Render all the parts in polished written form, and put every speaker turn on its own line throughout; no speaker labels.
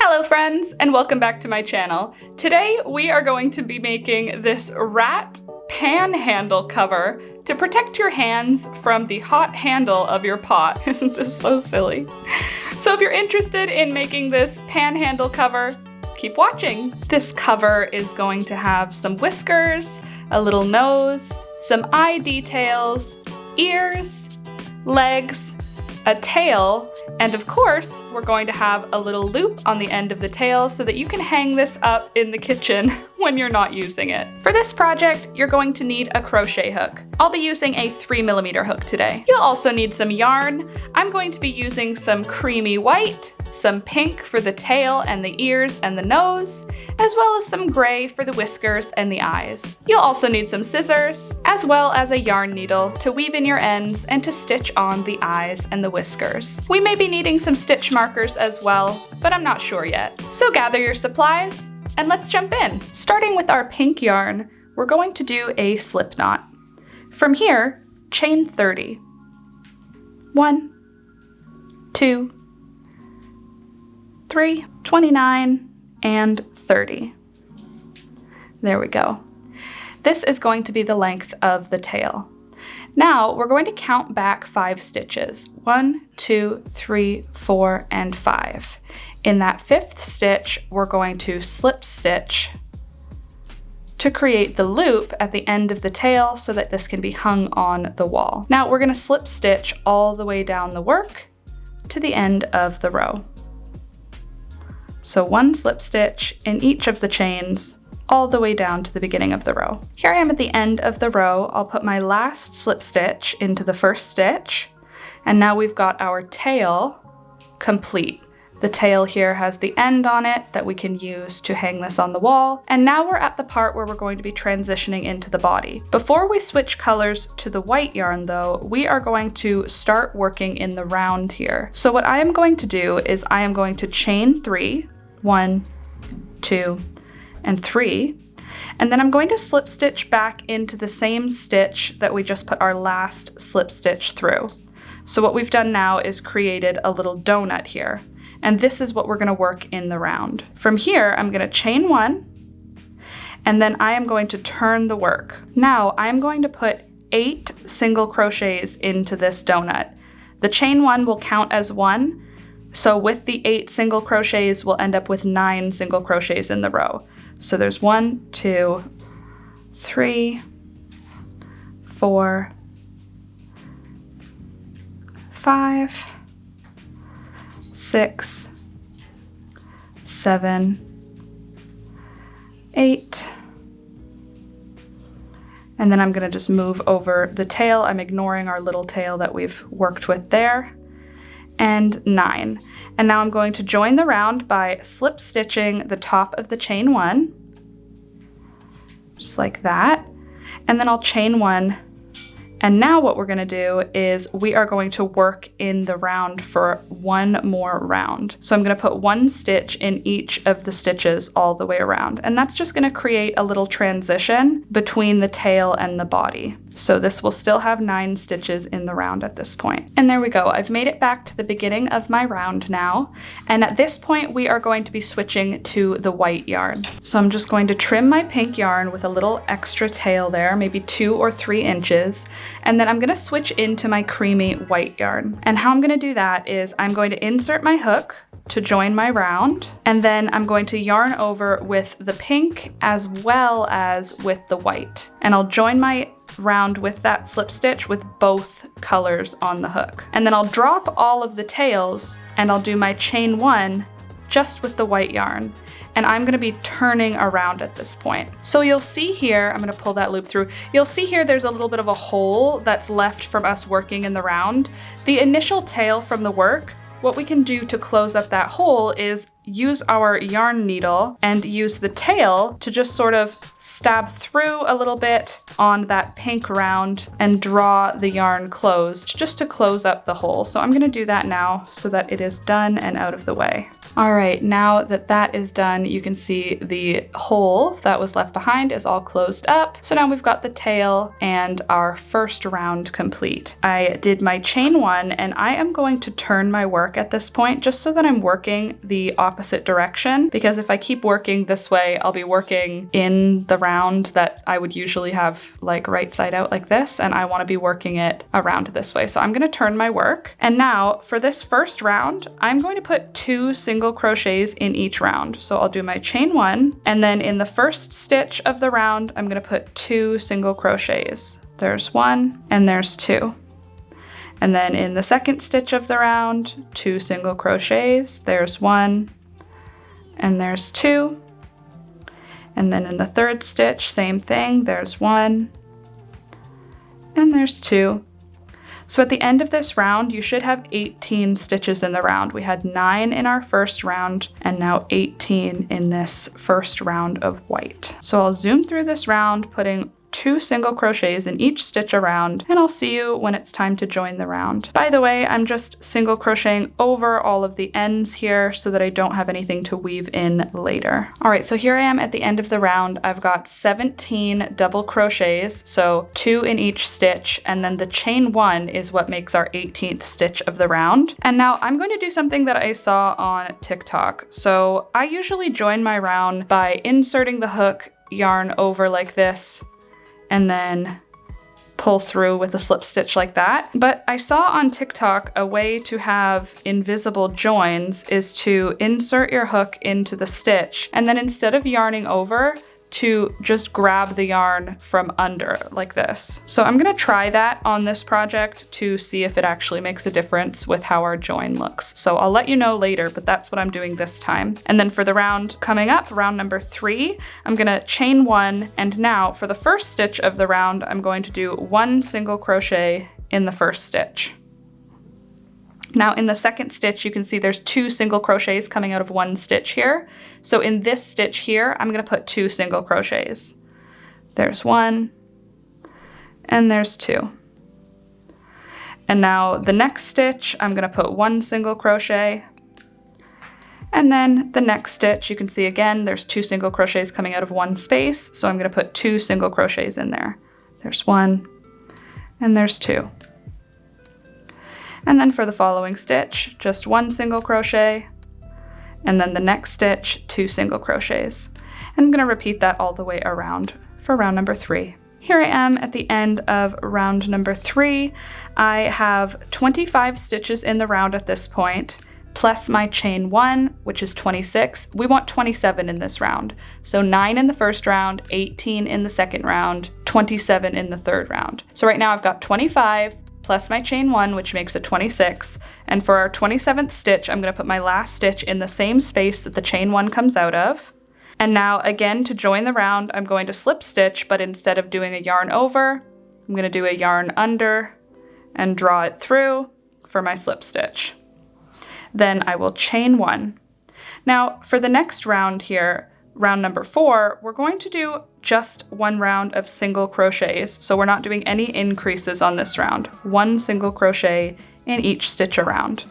Hello friends, and welcome back to my channel. Today we are going to be making this rat panhandle cover to protect your hands from the hot handle of your pot. Isn't this so silly? So if you're interested in making this panhandle cover, keep watching. This cover is going to have some whiskers, a little nose, some eye details, ears, legs, a tail, and of course, we're going to have a little loop on the end of the tail so that you can hang this up in the kitchen when you're not using it. For this project, you're going to need a crochet hook. I'll be using a 3mm hook today. You'll also need some yarn. I'm going to be using some creamy white, some pink for the tail and the ears and the nose, as well as some gray for the whiskers and the eyes. You'll also need some scissors, as well as a yarn needle to weave in your ends and to stitch on the eyes and the whiskers. We may be needing some stitch markers as well, but I'm not sure yet. So gather your supplies and let's jump in. Starting with our pink yarn, we're going to do a slip knot. From here, chain 30. 1, 2, 3, 29, and 30. There we go. This is going to be the length of the tail. Now we're going to count back 5 stitches. 1, 2, 3, 4, and 5. In that 5th stitch, we're going to slip stitch to create the loop at the end of the tail so that this can be hung on the wall. Now we're going to slip stitch all the way down the work to the end of the row. So 1 slip stitch in each of the chains all the way down to the beginning of the row. Here I am at the end of the row. I'll put my last slip stitch into the 1st stitch, and now we've got our tail complete. The tail here has the end on it that we can use to hang this on the wall. And now we're at the part where we're going to be transitioning into the body. Before we switch colors to the white yarn though, we are going to start working in the round here. So what I am going to do is I am going to chain 3, 1, 2, and 3. And then I'm going to slip stitch back into the same stitch that we just put our last slip stitch through. So what we've done now is created a little donut here. And this is what we're going to work in the round. From here, I'm going to chain 1, and then I am going to turn the work. Now I'm going to put 8 single crochets into this donut. The chain 1 will count as 1, so with the 8 single crochets, we'll end up with 9 single crochets in the row. So there's 1, 2, 3, 4, 5, 6, 7, 8, and then I'm going to just move over the tail. I'm ignoring our little tail that we've worked with there, and 9. And now I'm going to join the round by slip stitching the top of the chain 1, just like that, and then I'll chain 1. And now what we're going to do is we are going to work in the round for 1 more round. So I'm going to put 1 stitch in each of the stitches all the way around. And that's just going to create a little transition between the tail and the body. So this will still have 9 stitches in the round at this point. And there we go. I've made it back to the beginning of my round now. And at this point, we are going to be switching to the white yarn. So I'm just going to trim my pink yarn with a little extra tail there, maybe 2 or 3 inches. And then I'm going to switch into my creamy white yarn. And how I'm going to do that is I'm going to insert my hook to join my round, and then I'm going to yarn over with the pink as well as with the white. And I'll join my round with that slip stitch with both colors on the hook. And then I'll drop all of the tails and I'll do my chain 1 just with the white yarn. And I'm going to be turning around at this point. So you'll see here, I'm going to pull that loop through. You'll see here there's a little bit of a hole that's left from us working in the round. The initial tail from the work, what we can do to close up that hole is use our yarn needle and use the tail to just sort of stab through a little bit on that pink round and draw the yarn closed just to close up the hole. So I'm going to do that now so that it is done and out of the way. All right, now that that is done, you can see the hole that was left behind is all closed up. So now we've got the tail and our first round complete. I did my chain 1 and I am going to turn my work at this point just so that I'm working the opposite opposite direction, because if I keep working this way, I'll be working in the round that I would usually have like right side out like this, and I want to be working it around this way. So I'm going to turn my work. And now for this first round, I'm going to put 2 single crochets in each round. So I'll do my chain 1, and then in the first stitch of the round, I'm going to put 2 single crochets. There's 1 and there's 2. And then in the second stitch of the round, 2 single crochets. There's 1 and there's 2. And then in the third stitch, same thing. There's 1 and there's 2. So at the end of this round, you should have 18 stitches in the round. We had 9 in our first round and now 18 in this first round of white. So I'll zoom through this round, putting 2 single crochets in each stitch around, and I'll see you when it's time to join the round. By the way, I'm just single crocheting over all of the ends here so that I don't have anything to weave in later. All right, so here I am at the end of the round. I've got 17 double crochets, so 2 in each stitch, and then the chain 1 is what makes our 18th stitch of the round. And now I'm going to do something that I saw on TikTok. So I usually join my round by inserting the hook, yarn over like this, and then pull through with a slip stitch like that. But I saw on TikTok a way to have invisible joins is to insert your hook into the stitch, and then instead of yarning over, to just grab the yarn from under like this. So I'm gonna try that on this project to see if it actually makes a difference with how our join looks. So I'll let you know later, but that's what I'm doing this time. And then for the round coming up, round number 3, I'm gonna chain 1, and now for the first stitch of the round, I'm going to do 1 single crochet in the first stitch. Now in the second stitch, you can see there's 2 single crochets coming out of 1 stitch here. So in this stitch here, I'm gonna put 2 single crochets. There's 1, and there's 2. And now the next stitch, I'm gonna put 1 single crochet. And then the next stitch, you can see again, there's 2 single crochets coming out of 1 space. So I'm gonna put 2 single crochets in there. There's 1, and there's 2. And then for the following stitch, just 1 single crochet, and then the next stitch, 2 single crochets. And I'm going to repeat that all the way around for round number 3. Here I am at the end of round number 3. I have 25 stitches in the round at this point, plus my chain 1, which is 26. We want 27 in this round. So 9 in the first round, 18 in the second round, 27 in the third round. So right now I've got 25, plus my chain 1, which makes it 26. And for our 27th stitch, I'm going to put my last stitch in the same space that the chain 1 comes out of. And now again, to join the round, I'm going to slip stitch, but instead of doing a yarn over, I'm going to do a yarn under and draw it through for my slip stitch. Then I will chain 1. Now for the next round here, round number 4, we're going to do just 1 round of single crochets. So we're not doing any increases on this round. 1 single crochet in each stitch around.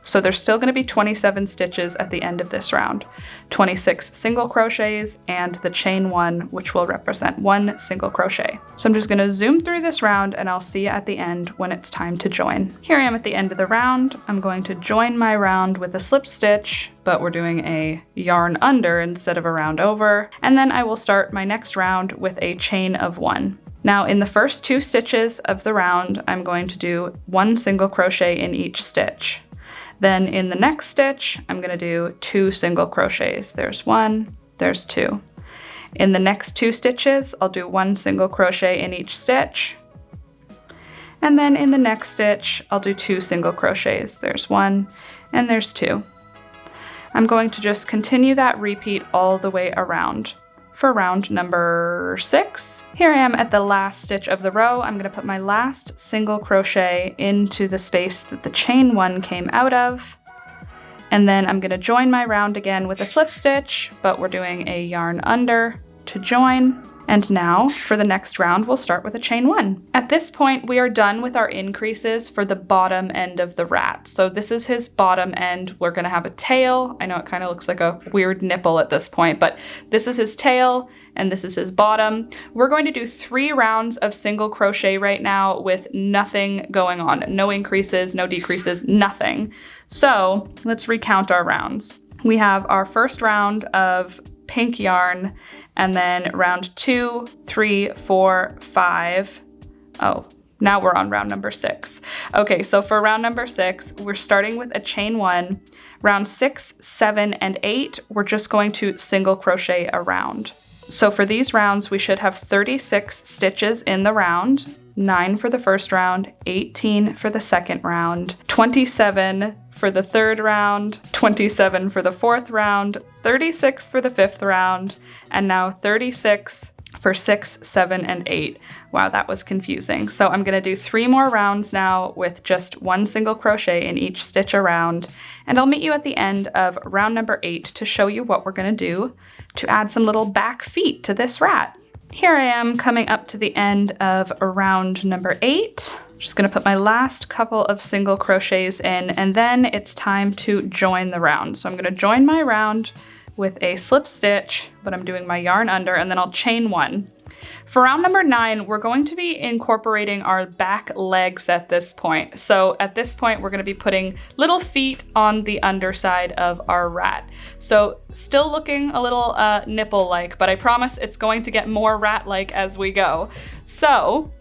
So there's still going to be 27 stitches at the end of this round. 26 single crochets and the chain 1, which will represent 1 single crochet. So I'm just going to zoom through this round and I'll see you at the end when it's time to join. Here I am at the end of the round. I'm going to join my round with a slip stitch, but we're doing a yarn under instead of a round over. And then I will start my next round with a chain of 1. Now in the first 2 stitches of the round, I'm going to do 1 single crochet in each stitch. Then in the next stitch, I'm going to do 2 single crochets. There's 1, there's 2. In the next 2 stitches, I'll do 1 single crochet in each stitch. And then in the next stitch, I'll do 2 single crochets. There's 1 and there's 2. I'm going to just continue that repeat all the way around. For round number 6, here I am at the last stitch of the row. I'm going to put my last single crochet into the space that the chain 1 came out of. And then I'm going to join my round again with a slip stitch, but we're doing a yarn under to join. And now for the next round, we'll start with a chain 1. At this point, we are done with our increases for the bottom end of the rat. So this is his bottom end. We're gonna have a tail. I know it kind of looks like a weird nipple at this point, but this is his tail and this is his bottom. We're going to do 3 rounds of single crochet right now with nothing going on. No increases, no decreases, nothing. So let's recount our rounds. we have our first round of pink yarn, and then round 2, 3, 4, 5. Oh, now we're on round number 6. Okay, so for round number 6, we're starting with a chain 1. Round 6, 7, and 8, we're just going to single crochet around. So for these rounds, we should have 36 stitches in the round, 9 for the first round, 18 for the second round, 27 for the third round, 27 for the fourth round, 36 for the fifth round, and now 36 for 6, 7, and 8. Wow, that was confusing. So I'm gonna do 3 more rounds now with just 1 single crochet in each stitch around, and I'll meet you at the end of round number 8 to show you what we're gonna do to add some little back feet to this rat. Here I am coming up to the end of round number 8. Just gonna put my last couple of single crochets in, and then it's time to join the round. So I'm gonna join my round with a slip stitch, but I'm doing my yarn under, and then I'll chain 1. For round number 9, we're going to be incorporating our back legs at this point. So at this point, we're gonna be putting little feet on the underside of our rat. So still looking a little nipple-like, but I promise it's going to get more rat-like as we go. So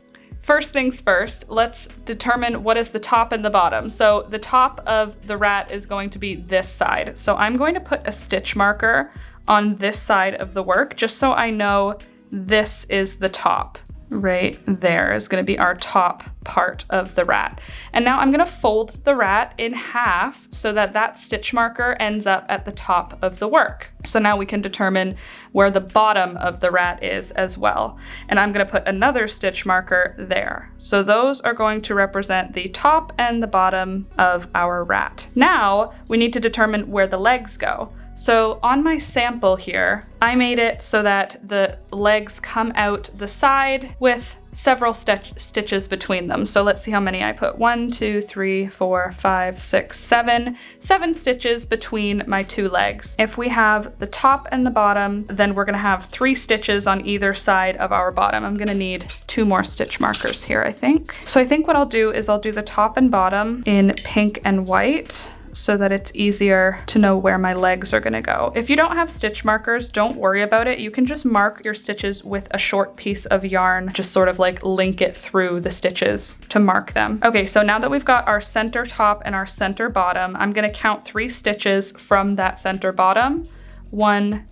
first things first, let's determine what is the top and the bottom. So the top of the rat is going to be this side. So I'm going to put a stitch marker on this side of the work, just so I know this is the top. Right there is going to be our top part of the rat. And now I'm going to fold the rat in half so that that stitch marker ends up at the top of the work. So now we can determine where the bottom of the rat is as well. And I'm going to put another stitch marker there. So those are going to represent the top and the bottom of our rat. Now we need to determine where the legs go. So on my sample here, I made it so that the legs come out the side with several stitches between them. So let's see how many I put. 1, 2, 3, 4, 5, 6, 7. 7 stitches between my 2 legs. If we have the top and the bottom, then we're gonna have 3 stitches on either side of our bottom. I'm gonna need 2 more stitch markers here, I think. So I think what I'll do is I'll do the top and bottom in pink and white, so that it's easier to know where my legs are gonna go. If you don't have stitch markers, don't worry about it. You can just mark your stitches with a short piece of yarn, just sort of like link it through the stitches to mark them. Okay, so now that we've got our center top and our center bottom, I'm gonna count 3 stitches from that center bottom. 1,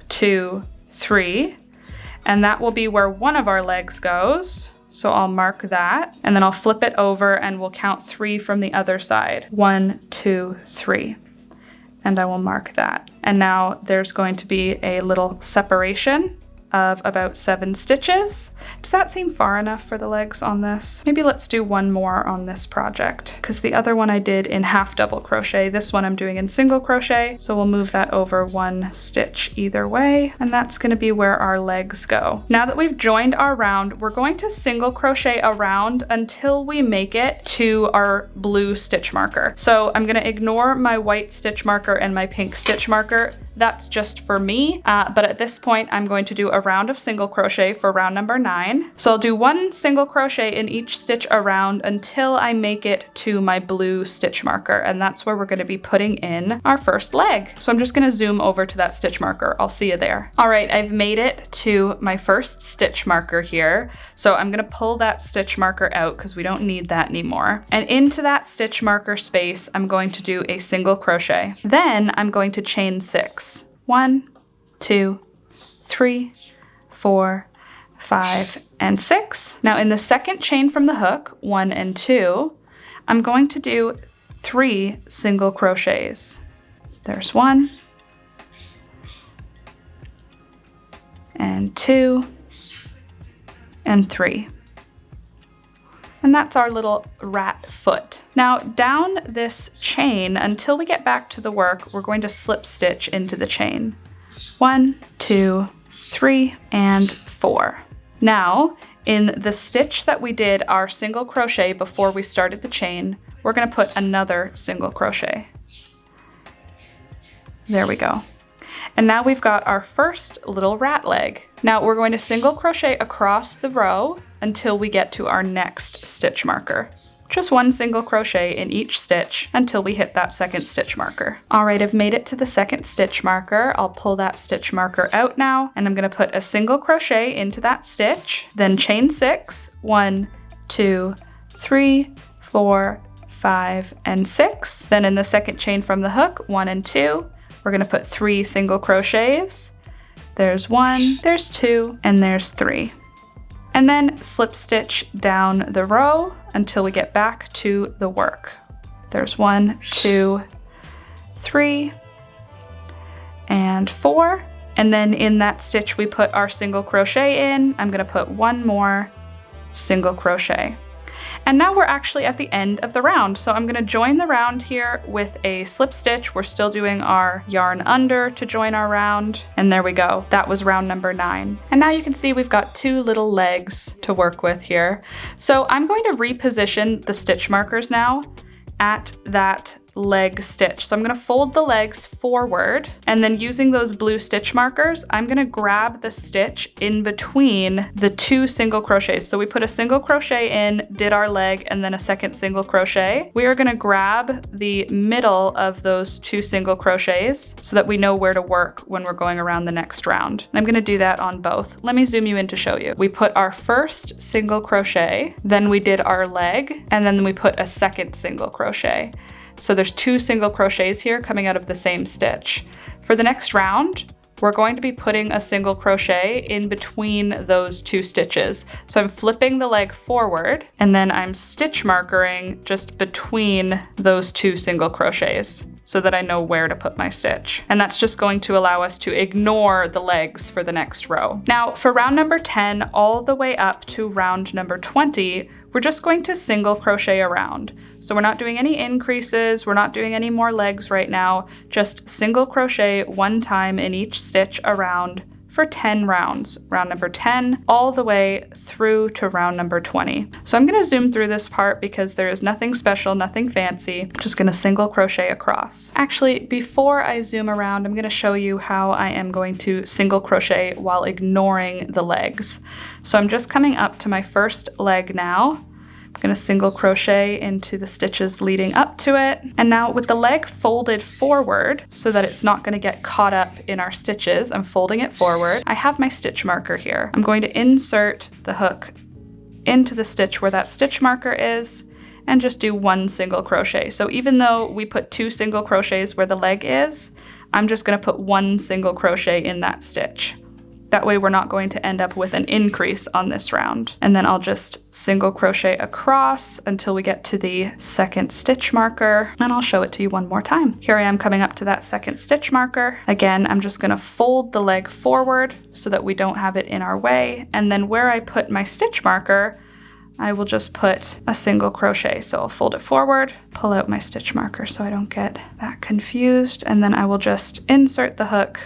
2, 3, and that will be where one of our legs goes. So I'll mark that, and then I'll flip it over and we'll count 3 from the other side. 1, 2, 3. And I will mark that. And now there's going to be a little separation of about 7 stitches. Does that seem far enough for the legs on this? Maybe let's do 1 more on this project, because the other one I did in half double crochet. This one I'm doing in single crochet, so we'll move that over 1 stitch either way, and that's going to be where our legs go. Now that we've joined our round, we're going to single crochet around until we make it to our blue stitch marker. So I'm going to ignore my white stitch marker and my pink stitch marker. That's just for me, but at this point I'm going to do a round of single crochet for round number 9. So I'll do 1 single crochet in each stitch around until I make it to my blue stitch marker, and that's where we're going to be putting in our first leg. So I'm just going to zoom over to that stitch marker. I'll see you there. All right, I've made it to my first stitch marker here. So I'm going to pull that stitch marker out because we don't need that anymore. And into that stitch marker space, I'm going to do a single crochet. Then I'm going to chain 6. 1, 2, 3, 4, 5, and 6. Now in the second chain from the hook, 1 and 2, I'm going to do 3 single crochets. There's 1, and 2, and 3. And that's our little rat foot. Now down this chain, until we get back to the work, we're going to slip stitch into the chain. 1, 2, 3, and 4. Now, in the stitch that we did our single crochet before we started the chain, we're gonna put another single crochet. There we go. And now we've got our first little rat leg. Now we're going to single crochet across the row until we get to our next stitch marker. just one single crochet in each stitch until we hit that second stitch marker. All right, I've made it to the second stitch marker. I'll pull that stitch marker out now, and I'm gonna put a single crochet into that stitch, then chain 6, 1, 2, 3, 4, 5, and 6. Then in the second chain from the hook, 1 and 2, we're gonna put 3 single crochets. There's 1, there's 2, and there's 3. And then slip stitch down the row until we get back to the work. There's 1, 2, 3, and 4. And then in that stitch we put our single crochet in. I'm gonna put 1 more single crochet. And now we're actually at the end of the round. So I'm gonna join the round here with a slip stitch. We're still doing our yarn under to join our round. And there we go. That was round number 9. And now you can see we've got 2 little legs to work with here. So I'm going to reposition the stitch markers now at that leg stitch. So I'm going to fold the legs forward, and then using those blue stitch markers, I'm going to grab the stitch in between the 2 single crochets. So we put a single crochet in, did our leg, and then a second single crochet. We are going to grab the middle of those 2 single crochets so that we know where to work when we're going around the next round. And I'm going to do that on both. Let me zoom you in to show you. We put our first single crochet, then we did our leg, and then we put a second single crochet. So there's 2 single crochets here coming out of the same stitch. For the next round, we're going to be putting a single crochet in between those 2 stitches. So I'm flipping the leg forward, and then I'm stitch markering just between those 2 single crochets so that I know where to put my stitch. And that's just going to allow us to ignore the legs for the next row. Now for round number 10 all the way up to round number 20, we're just going to single crochet around. So we're not doing any increases, we're not doing any more legs right now, just single crochet 1 time in each stitch around for 10 rounds. Round number 10 all the way through to round number 20. So I'm gonna zoom through this part because there is nothing special, nothing fancy. I'm just gonna single crochet across. Actually, before I zoom around, I'm gonna show you how I am going to single crochet while ignoring the legs. So I'm just coming up to my first leg now. I'm gonna single crochet into the stitches leading up to it. And now with the leg folded forward so that it's not gonna get caught up in our stitches, I'm folding it forward. I have my stitch marker here. I'm going to insert the hook into the stitch where that stitch marker is and just do 1 single crochet. So even though we put 2 single crochets where the leg is, I'm just gonna put 1 single crochet in that stitch. That way we're not going to end up with an increase on this round. And then I'll just single crochet across until we get to the second stitch marker, and I'll show it to you one more time. Here I am coming up to that second stitch marker. Again, I'm just gonna fold the leg forward so that we don't have it in our way. And then where I put my stitch marker, I will just put a single crochet. So I'll fold it forward, pull out my stitch marker so I don't get that confused, and then I will just insert the hook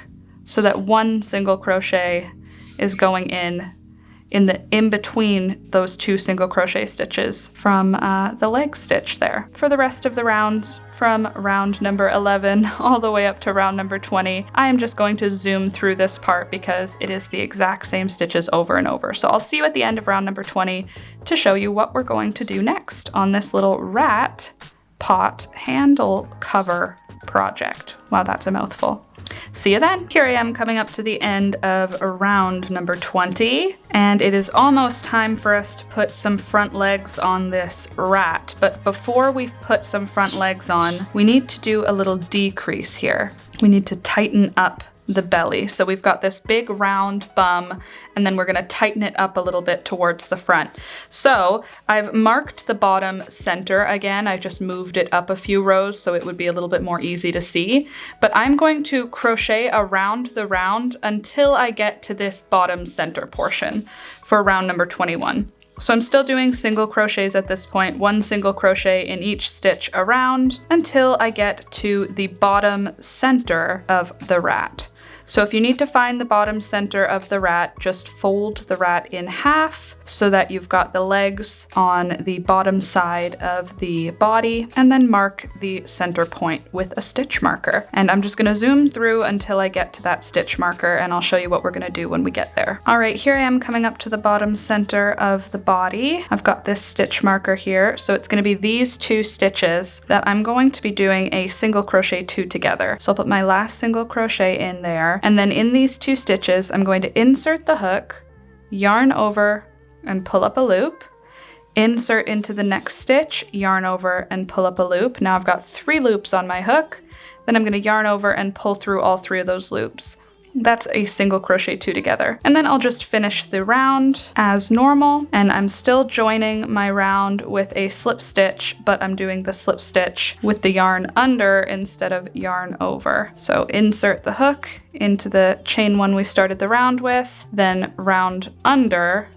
so that 1 single crochet is going in between those 2 single crochet stitches from the leg stitch there. For the rest of the rounds, from round number 11 all the way up to round number 20, I am just going to zoom through this part because it is the exact same stitches over and over. So I'll see you at the end of round number 20 to show you what we're going to do next on this little rat pot handle cover project. Wow, that's a mouthful. See you then. Here I am coming up to the end of round number 20, and it is almost time for us to put some front legs on this rat. But before we put some front legs on, we need to do a little decrease here. We need to tighten up the belly. So we've got this big round bum, and then we're going to tighten it up a little bit towards the front. So I've marked the bottom center again. I just moved it up a few rows so it would be a little bit more easy to see. But I'm going to crochet around the round until I get to this bottom center portion for round number 21. So I'm still doing single crochets at this point, 1 single crochet in each stitch around until I get to the bottom center of the rat. So if you need to find the bottom center of the rat, just fold the rat in half so that you've got the legs on the bottom side of the body, and then mark the center point with a stitch marker. And I'm just gonna zoom through until I get to that stitch marker, and I'll show you what we're gonna do when we get there. All right, here I am coming up to the bottom center of the body. I've got this stitch marker here, so it's gonna be these 2 stitches that I'm going to be doing a single crochet 2 together. So I'll put my last single crochet in there, and then in these 2 stitches, I'm going to insert the hook, yarn over, and pull up a loop, insert into the next stitch, yarn over, and pull up a loop. Now I've got 3 loops on my hook, then I'm gonna yarn over and pull through all 3 of those loops. That's a single crochet 2 together. And then I'll just finish the round as normal, and I'm still joining my round with a slip stitch, but I'm doing the slip stitch with the yarn under instead of yarn over. So insert the hook into the chain 1 we started the round with, then round under,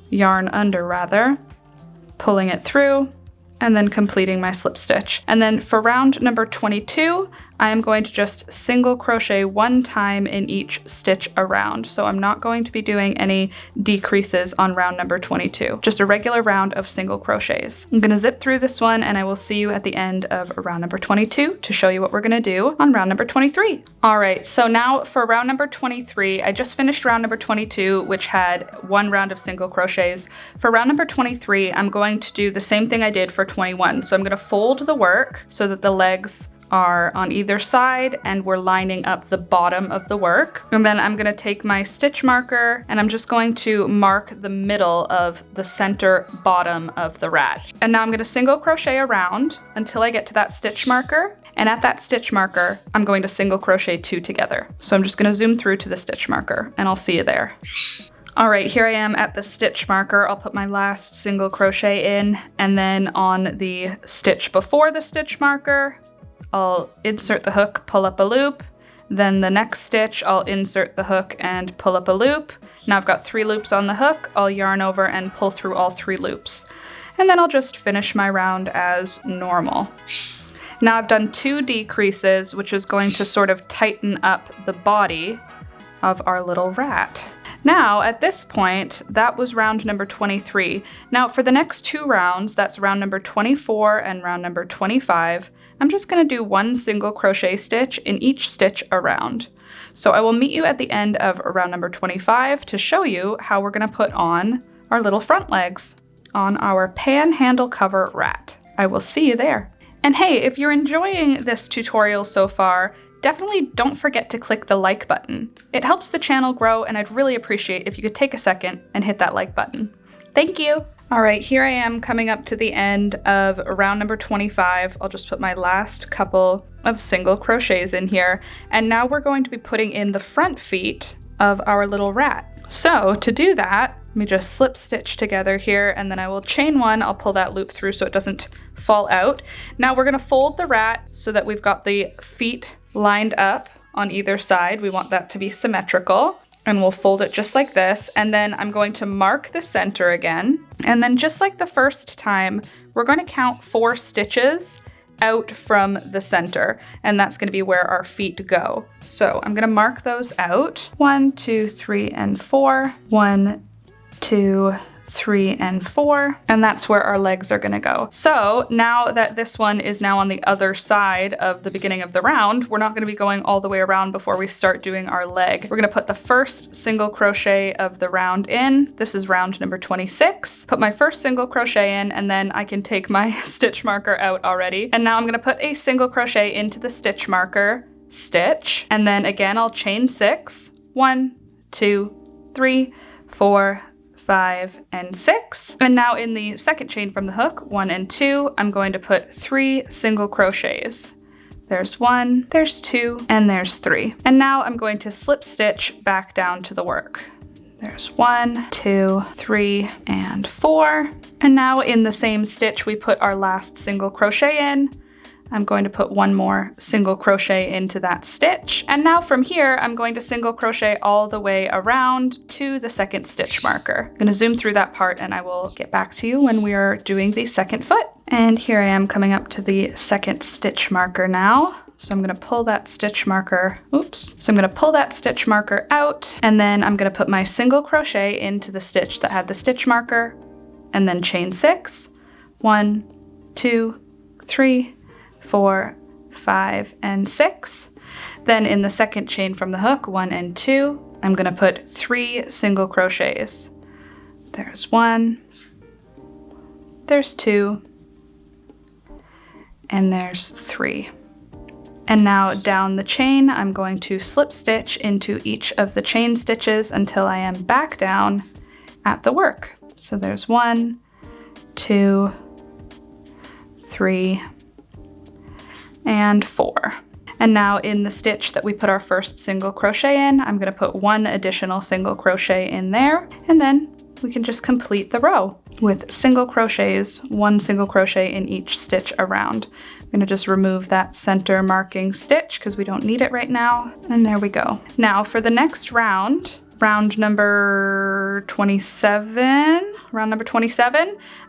yarn under rather, pulling it through, and then completing my slip stitch. And then for round number 22, I am going to just single crochet 1 time in each stitch around. So I'm not going to be doing any decreases on round number 22, just a regular round of single crochets. I'm gonna zip through this one, and I will see you at the end of round number 22 to show you what we're gonna do on round number 23. All right, so now for round number 23, I just finished round number 22, which had 1 round of single crochets. For round number 23, I'm going to do the same thing I did for 21. So I'm gonna fold the work so that the legs are on either side and we're lining up the bottom of the work. And then I'm gonna take my stitch marker and I'm just going to mark the middle of the center bottom of the rat. And now I'm gonna single crochet around until I get to that stitch marker. And at that stitch marker, I'm going to single crochet 2 together. So I'm just gonna zoom through to the stitch marker and I'll see you there. All right, here I am at the stitch marker. I'll put my last single crochet in, and then on the stitch before the stitch marker, I'll insert the hook, pull up a loop. Then the next stitch, I'll insert the hook and pull up a loop. Now I've got 3 loops on the hook. I'll yarn over and pull through all 3 loops. And then I'll just finish my round as normal. Now I've done 2 decreases, which is going to sort of tighten up the body of our little rat. Now, at this point, that was round number 23. Now, for the next 2 rounds, that's round number 24 and round number 25, I'm just gonna do 1 single crochet stitch in each stitch around. So I will meet you at the end of round number 25 to show you how we're gonna put on our little front legs on our Panhandle cover rat. I will see you there. And hey, if you're enjoying this tutorial so far, definitely don't forget to click the like button. It helps the channel grow, and I'd really appreciate if you could take a second and hit that like button. Thank you. All right, here I am coming up to the end of round number 25. I'll just put my last couple of single crochets in here. And now we're going to be putting in the front feet of our little rat. So to do that, let me just slip stitch together here, and then I will chain 1. I'll pull that loop through so it doesn't fall out. Now we're gonna fold the rat so that we've got the feet lined up on either side. We want that to be symmetrical. And we'll fold it just like this. And then I'm going to mark the center again. And then just like the first time, we're going to count 4 stitches out from the center. And that's going to be where our feet go. So I'm going to mark those out. 1, 2, 3, and 4. 1, 2, 3, and 4, and that's where our legs are gonna go. So now that this one is now on the other side of the beginning of the round, we're not gonna be going all the way around before we start doing our leg. We're gonna put the first single crochet of the round in. This is round number 26. Put my first single crochet in, and then I can take my stitch marker out already. And now I'm gonna put a single crochet into the stitch marker, stitch, and then again I'll chain 6. 1, 2, 3, 4, 5, and 6. And now in the second chain from the hook, 1 and 2, I'm going to put 3 single crochets. There's 1, there's 2, and there's 3. And now I'm going to slip stitch back down to the work. There's 1, 2, 3, and 4. And now in the same stitch, we put our last single crochet in. I'm going to put 1 more single crochet into that stitch. And now from here, I'm going to single crochet all the way around to the second stitch marker. I'm going to zoom through that part, and I will get back to you when we are doing the second foot. And here I am coming up to the second stitch marker now. So I'm gonna pull that stitch marker, oops. So I'm gonna pull that stitch marker out, and then I'm gonna put my single crochet into the stitch that had the stitch marker, and then chain 6. 1, 2, 3, 4, 5, and 6. Then in the second chain from the hook, 1 and 2, I'm gonna put 3 single crochets. There's 1, there's 2, and there's 3. And now down the chain, I'm going to slip stitch into each of the chain stitches until I am back down at the work. So there's 1, 2, 3, and 4. And now in the stitch that we put our first single crochet in, I'm gonna put 1 additional single crochet in there, and then we can just complete the row with single crochets, 1 single crochet in each stitch around. I'm gonna just remove that center marking stitch because we don't need it right now. And there we go. Now for the next round, round number 27,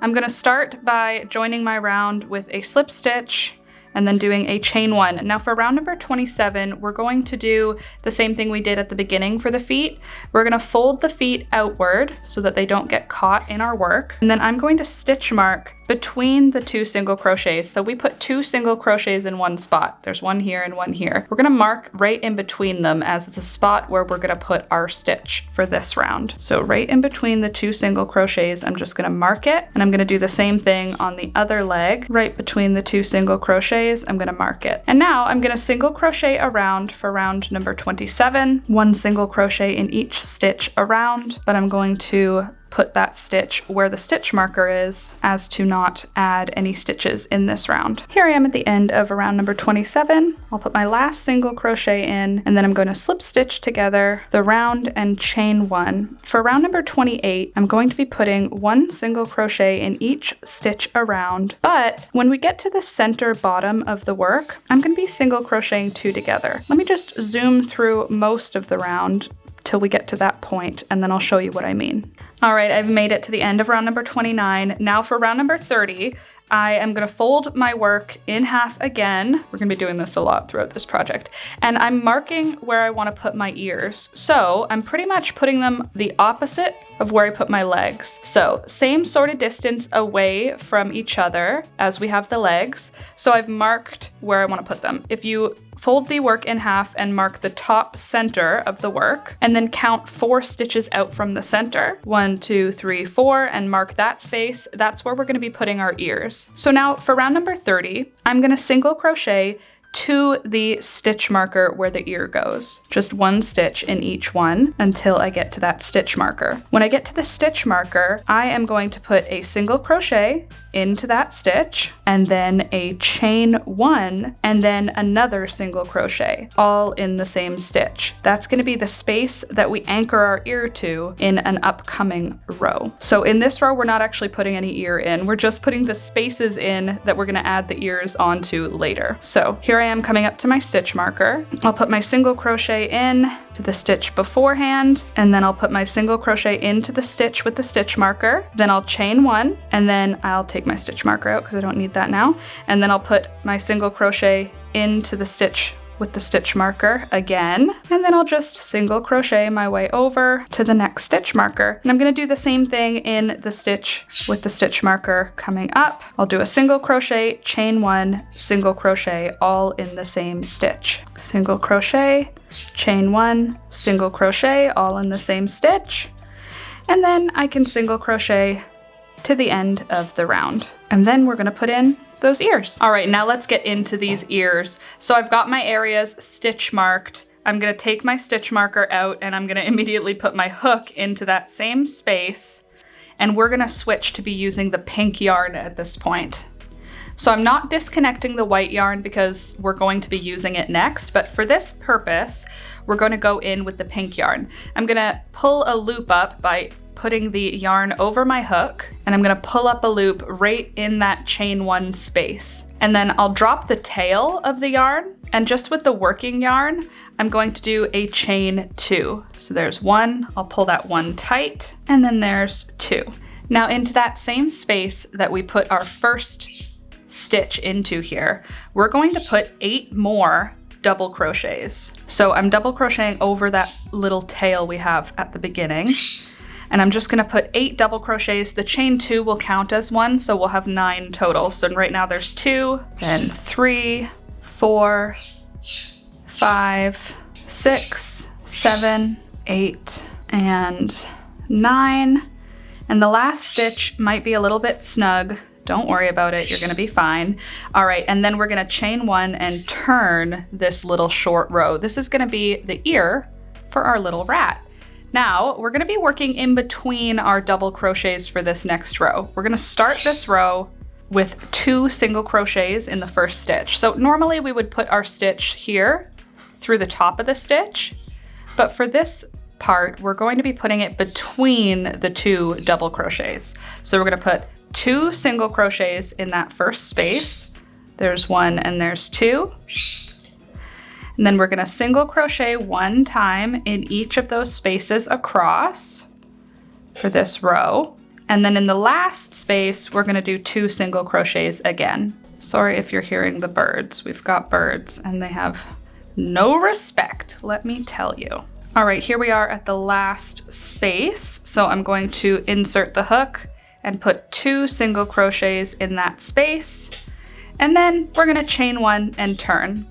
I'm gonna start by joining my round with a slip stitch and then doing a chain 1. Now for round number 27, we're going to do the same thing we did at the beginning for the feet. We're gonna fold the feet outward so that they don't get caught in our work. And then I'm going to stitch mark between the 2 single crochets. So we put 2 single crochets in one spot. There's 1 here and 1 here. We're gonna mark right in between them as the spot where we're gonna put our stitch for this round. So right in between the 2 single crochets, I'm just gonna mark it, and I'm gonna do the same thing on the other leg. Right between the 2 single crochets, I'm gonna mark it. And now I'm gonna single crochet around for round number 27, 1 single crochet in each stitch around, but I'm going to put that stitch where the stitch marker is as to not add any stitches in this round. Here I am at the end of round number 27. I'll put my last single crochet in, and then I'm going to slip stitch together the round and chain 1. For round number 28, I'm going to be putting 1 single crochet in each stitch around, but when we get to the center bottom of the work, I'm going to be single crocheting 2 together. Let me just zoom through most of the round till we get to that point, and then I'll show you what I mean. All right, I've made it to the end of round number 29. Now for round number 30, I am gonna fold my work in half again. We're gonna be doing this a lot throughout this project. And I'm marking where I wanna put my ears. So I'm pretty much putting them the opposite of where I put my legs. So same sort of distance away from each other as we have the legs. So I've marked where I wanna put them. If you fold the work in half and mark the top center of the work, and then count 4 stitches out from the center. 1, 2, 3, 4, and mark that space. That's where we're gonna be putting our ears. So now for round number 30, I'm gonna single crochet to the stitch marker where the ear goes. Just 1 stitch in each one until I get to that stitch marker. When I get to the stitch marker, I am going to put a single crochet into that stitch, and then a chain 1, and then another single crochet, all in the same stitch. That's gonna be the space that we anchor our ear to in an upcoming row. So in this row, we're not actually putting any ear in, we're just putting the spaces in that we're gonna add the ears onto later. So here I am coming up to my stitch marker. I'll put my single crochet in to the stitch beforehand, and then I'll put my single crochet into the stitch with the stitch marker. Then I'll chain 1, and then I'll take my stitch marker out because I don't need that now. And then I'll put my single crochet into the stitch with the stitch marker again, and then I'll just single crochet my way over to the next stitch marker. And I'm gonna do the same thing in the stitch with the stitch marker coming up. I'll do a single crochet, chain 1, single crochet, all in the same stitch. Single crochet, chain 1, single crochet, all in the same stitch. And then I can single crochet to the end of the round. And then we're gonna put in those ears. All right, now let's get into these ears. So I've got my areas stitch marked. I'm gonna take my stitch marker out, and I'm gonna immediately put my hook into that same space. And we're gonna switch to be using the pink yarn at this point. So I'm not disconnecting the white yarn because we're going to be using it next, but for this purpose, we're gonna go in with the pink yarn. I'm gonna pull a loop up by putting the yarn over my hook, and I'm gonna pull up a loop right in that chain 1 space. And then I'll drop the tail of the yarn, and just with the working yarn, I'm going to do a chain 2. So there's 1, I'll pull that 1 tight, and then there's 2. Now into that same space that we put our first stitch into here, we're going to put 8 more double crochets. So I'm double crocheting over that little tail we have at the beginning. And I'm just gonna put 8 double crochets. The chain 2 will count as 1, so we'll have 9 total. So right now there's 2, then 3, 4, 5, 6, 7, 8, and 9. And the last stitch might be a little bit snug. Don't worry about it, you're gonna be fine. All right, and then we're gonna chain 1 and turn this little short row. This is gonna be the ear for our little rat. Now, we're gonna be working in between our double crochets for this next row. We're gonna start this row with 2 single crochets in the first stitch. So normally we would put our stitch here through the top of the stitch, but for this part, we're going to be putting it between the 2 double crochets. So we're gonna put 2 single crochets in that first space. There's 1 and there's 2. And then we're gonna single crochet 1 time in each of those spaces across for this row. And then in the last space, we're gonna do 2 single crochets again. Sorry if you're hearing the birds. We've got birds and they have no respect, let me tell you. All right, here we are at the last space. So I'm going to insert the hook and put 2 single crochets in that space. And then we're gonna chain 1 and turn.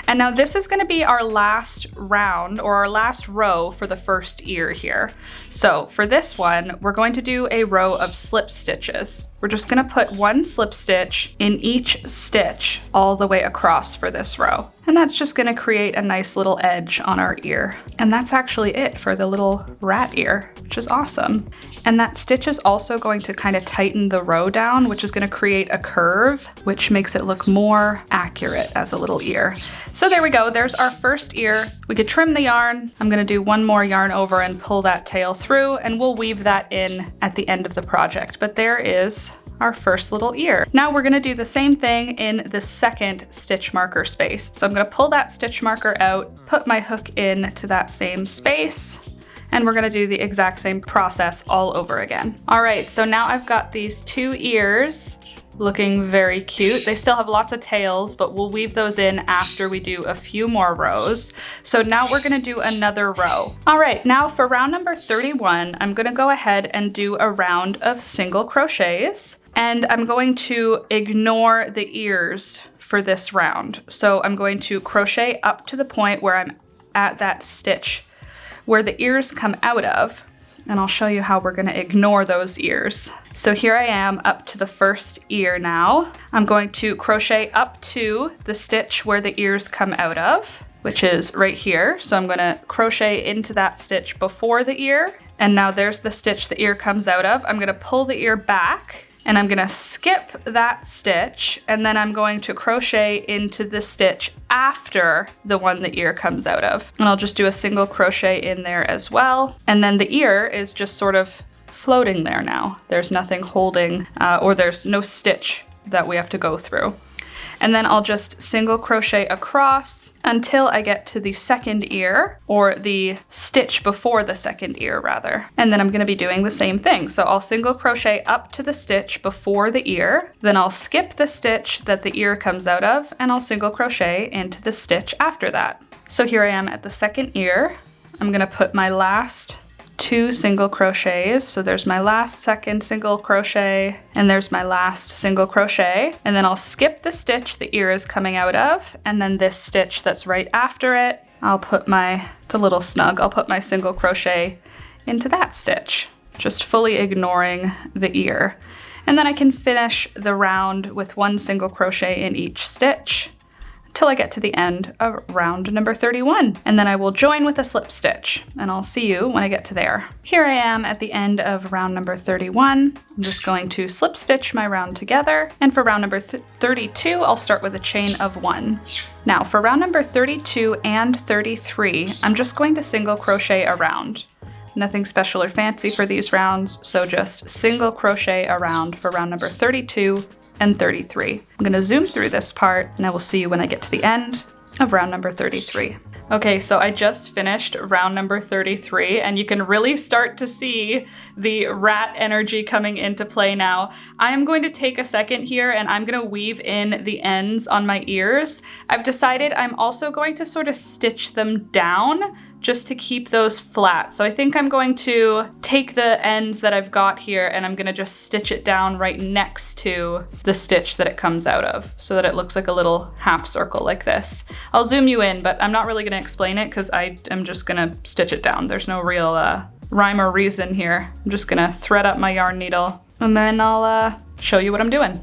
And now this is gonna be our last round or our last row for the first ear here. So for this one, we're going to do a row of slip stitches. We're just gonna put 1 slip stitch in each stitch all the way across for this row. And that's just gonna create a nice little edge on our ear. And that's actually it for the little rat ear, which is awesome. And that stitch is also going to kind of tighten the row down, which is gonna create a curve, which makes it look more accurate as a little ear. So there we go, there's our first ear. We could trim the yarn. I'm gonna do 1 more yarn over and pull that tail through, and we'll weave that in at the end of the project. But there is our first little ear. Now we're gonna do the same thing in the second stitch marker space. So I'm gonna pull that stitch marker out, put my hook in to that same space, and we're gonna do the exact same process all over again. All right, so now I've got these 2 ears looking very cute. They still have lots of tails, but we'll weave those in after we do a few more rows. So now we're gonna do another row. All right, now for round number 31, I'm gonna go ahead and do a round of single crochets, and I'm going to ignore the ears for this round. So I'm going to crochet up to the point where I'm at that stitch where the ears come out of, and I'll show you how we're gonna ignore those ears. So here I am up to the first ear now. I'm going to crochet up to the stitch where the ears come out of, which is right here. So I'm gonna crochet into that stitch before the ear, and now there's the stitch the ear comes out of. I'm gonna pull the ear back, and I'm gonna skip that stitch, and then I'm going to crochet into the stitch after the one the ear comes out of. And I'll just do a single crochet in there as well. And then the ear is just sort of floating there now. There's nothing holding, or there's no stitch that we have to go through. And then I'll just single crochet across until I get to the second ear, or the stitch before the second ear rather. And then I'm gonna be doing the same thing. So I'll single crochet up to the stitch before the ear, then I'll skip the stitch that the ear comes out of, and I'll single crochet into the stitch after that. So here I am at the second ear. I'm gonna put my last 2 single crochets. So there's my last second single crochet, and there's my last single crochet. And then I'll skip the stitch the ear is coming out of, and then this stitch that's right after it, I'll put it's a little snug, I'll put my single crochet into that stitch, just fully ignoring the ear. And then I can finish the round with 1 single crochet in each stitch till I get to the end of round number 31. And then I will join with a slip stitch, and I'll see you when I get to there. Here I am at the end of round number 31. I'm just going to slip stitch my round together. And for round number 32, I'll start with a chain of 1. Now for round number 32 and 33, I'm just going to single crochet around. Nothing special or fancy for these rounds, so just single crochet around for round number 32 and 33. I'm gonna zoom through this part, and I will see you when I get to the end of round number 33. Okay, so I just finished round number 33, and you can really start to see the rat energy coming into play now. I am going to take a second here and I'm going to weave in the ends on my ears. I've decided I'm also going to sort of stitch them down just to keep those flat. So I think I'm going to take the ends that I've got here and I'm gonna just stitch it down right next to the stitch that it comes out of so that it looks like a little half circle like this. I'll zoom you in, but I'm not really gonna explain it because I am just gonna stitch it down. There's no real rhyme or reason here. I'm just gonna thread up my yarn needle and then I'll show you what I'm doing.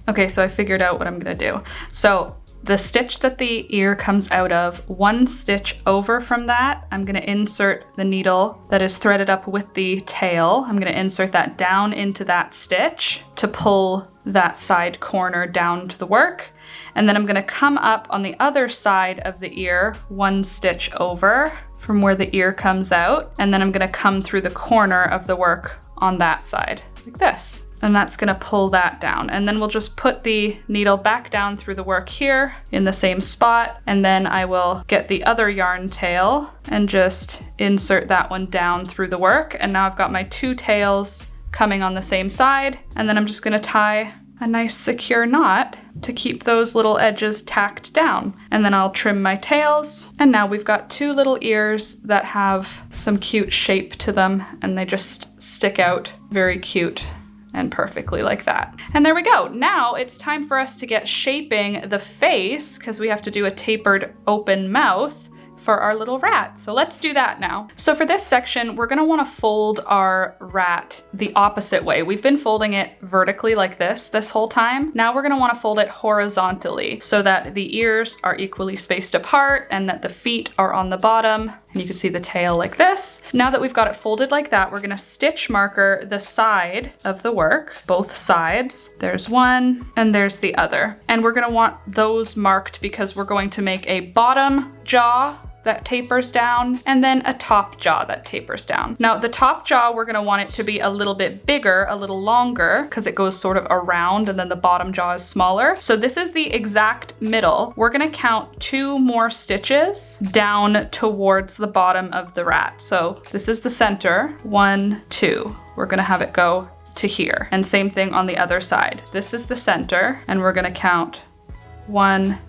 Okay, so I figured out what I'm gonna do. So the stitch that the ear comes out of, one stitch over from that, I'm gonna insert the needle that is threaded up with the tail. I'm gonna insert that down into that stitch to pull that side corner down to the work. And then I'm gonna come up on the other side of the ear, one stitch over from where the ear comes out. And then I'm gonna come through the corner of the work on that side, like this. And that's gonna pull that down. And then we'll just put the needle back down through the work here in the same spot. And then I will get the other yarn tail and just insert that one down through the work. And now I've got my two tails coming on the same side. And then I'm just gonna tie a nice secure knot to keep those little edges tacked down. And then I'll trim my tails. And now we've got two little ears that have some cute shape to them and they just stick out very cute and perfectly like that. And there we go. Now it's time for us to get shaping the face because we have to do a tapered open mouth for our little rat. So let's do that now. So for this section, we're gonna wanna fold our rat the opposite way. We've been folding it vertically like this whole time. Now we're gonna wanna fold it horizontally so that the ears are equally spaced apart and that the feet are on the bottom. And you can see the tail like this. Now that we've got it folded like that, we're gonna stitch marker the side of the work, both sides. There's one and there's the other. And we're gonna want those marked because we're going to make a bottom jaw that tapers down, and then a top jaw that tapers down. Now the top jaw, we're gonna want it to be a little bit bigger, a little longer, because it goes sort of around and then the bottom jaw is smaller. So this is the exact middle. We're gonna count 2 more stitches down towards the bottom of the rat. So this is the center, 1, 2. We're gonna have it go to here. And same thing on the other side. This is the center, and we're gonna count 1,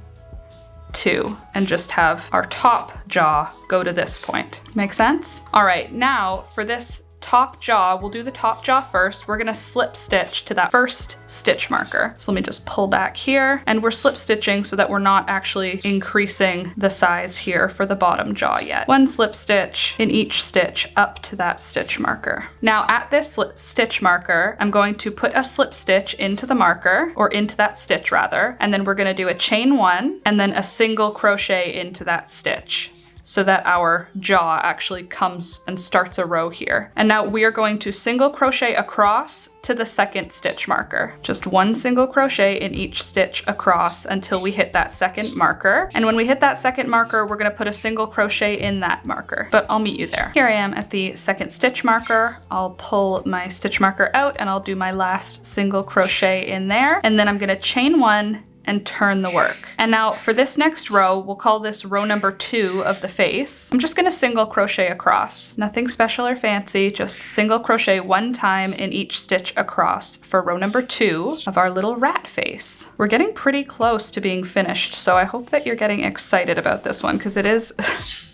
2, and just have our top jaw go to this point. Make sense? All right, now for this top jaw, we'll do the top jaw first. We're gonna slip stitch to that first stitch marker. So let me just pull back here, and we're slip stitching so that we're not actually increasing the size here for the bottom jaw yet. 1 slip stitch in each stitch up to that stitch marker. Now at this stitch marker, I'm going to put a slip stitch into the marker, or into that stitch rather, and then we're gonna do a chain 1 and then a single crochet into that stitch, so that our jaw actually comes and starts a row here. And now we are going to single crochet across to the second stitch marker. Just 1 single crochet in each stitch across until we hit that second marker. And when we hit that second marker, we're gonna put a single crochet in that marker, but I'll meet you there. Here I am at the second stitch marker. I'll pull my stitch marker out and I'll do my last single crochet in there. And then I'm gonna chain 1 and turn the work. And now for this next row, we'll call this row number 2 of the face. I'm just gonna single crochet across. Nothing special or fancy, just single crochet 1 time in each stitch across for row number 2 of our little rat face. We're getting pretty close to being finished, so I hope that you're getting excited about this one because it is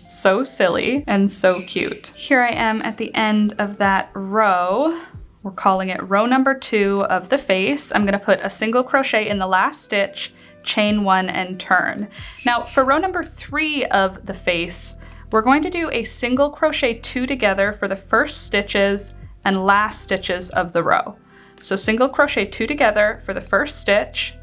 so silly and so cute. Here I am at the end of that row. We're calling it row number 2 of the face. I'm gonna put a single crochet in the last stitch, chain 1 and turn. Now for row number 3 of the face, we're going to do a single crochet 2 together for the first stitches and last stitches of the row. So single crochet 2 together for the first stitch,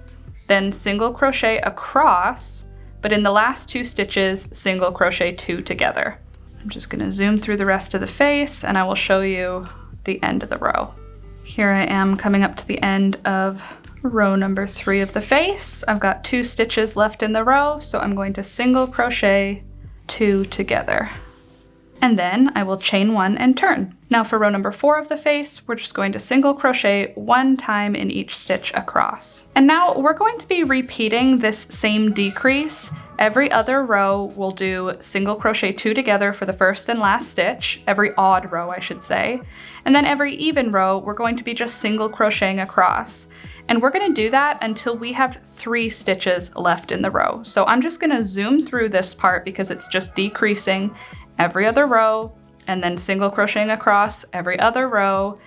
then single crochet across, but in the last 2 stitches, single crochet 2 together. I'm just gonna zoom through the rest of the face and I will show you the end of the row. Here I am coming up to the end of row number 3 of the face. I've got 2 stitches left in the row, so I'm going to single crochet 2 together. And then I will chain 1 and turn. Now for row number 4 of the face, we're just going to single crochet 1 time in each stitch across. And now we're going to be repeating this same decrease Every other row we'll do single crochet 2 together for the first and last stitch, every odd row I should say, and then every even row we're going to be just single crocheting across. And we're going to do that until we have 3 stitches left in the row. So I'm just going to zoom through this part because it's just decreasing every other row and then single crocheting across every other row.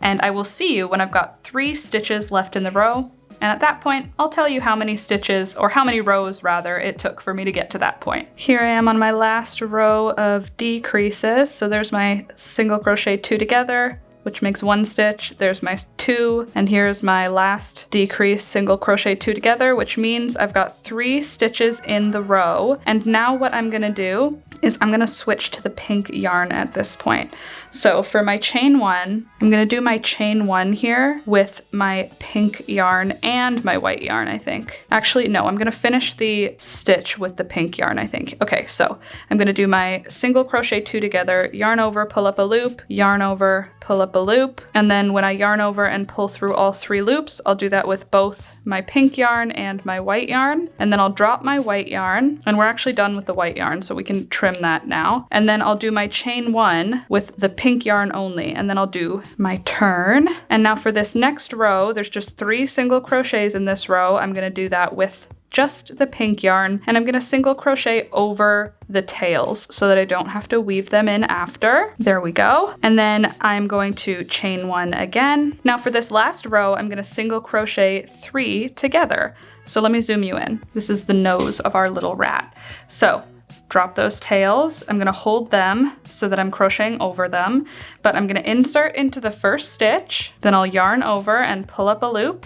And I will see you when I've got 3 stitches left in the row. And at that point, I'll tell you how many stitches, or how many rows rather, it took for me to get to that point. Here I am on my last row of decreases. So there's my single crochet 2 together, which makes 1 stitch. There's my 2, and here's my last decrease, single crochet 2 together, which means I've got 3 stitches in the row. And now what I'm gonna do is I'm gonna switch to the pink yarn at this point. So for my chain 1, I'm gonna do my chain 1 here with my pink yarn and my white yarn, I think. Actually, no, I'm gonna finish the stitch with the pink yarn, I think. Okay, so I'm gonna do my single crochet 2 together, yarn over, pull up a loop, yarn over, pull up a loop, and then when I yarn over and pull through all 3 loops, I'll do that with both my pink yarn and my white yarn, and then I'll drop my white yarn, and we're actually done with the white yarn, so we can trim that now. And then I'll do my chain 1 with the pink yarn only, and then I'll do my turn. And now for this next row, there's just 3 single crochets in this row. I'm gonna do that with just the pink yarn, and I'm gonna single crochet over the tails so that I don't have to weave them in after. There we go. And then I'm going to chain 1 again. Now for this last row, I'm gonna single crochet 3 together. So let me zoom you in. This is the nose of our little rat. So drop those tails. I'm gonna hold them so that I'm crocheting over them, but I'm gonna insert into the first stitch, then I'll yarn over and pull up a loop.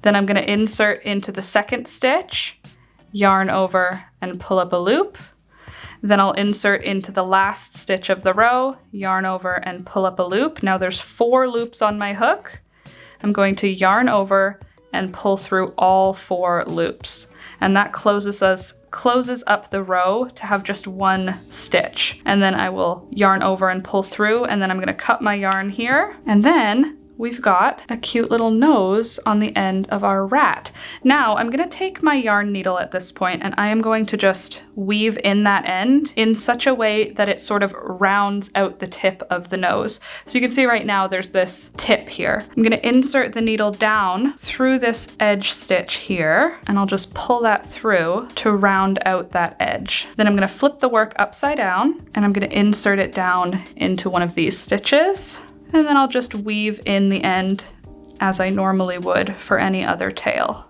Then I'm gonna insert into the second stitch, yarn over and pull up a loop. Then I'll insert into the last stitch of the row, yarn over and pull up a loop. Now there's 4 loops on my hook. I'm going to yarn over and pull through all 4 loops. And that closes up the row to have just 1 stitch. And then I will yarn over and pull through, and then I'm gonna cut my yarn here. And then we've got a cute little nose on the end of our rat. Now I'm gonna take my yarn needle at this point and I am going to just weave in that end in such a way that it sort of rounds out the tip of the nose. So you can see right now there's this tip here. I'm gonna insert the needle down through this edge stitch here, and I'll just pull that through to round out that edge. Then I'm gonna flip the work upside down and I'm gonna insert it down into one of these stitches. And then I'll just weave in the end as I normally would for any other tail.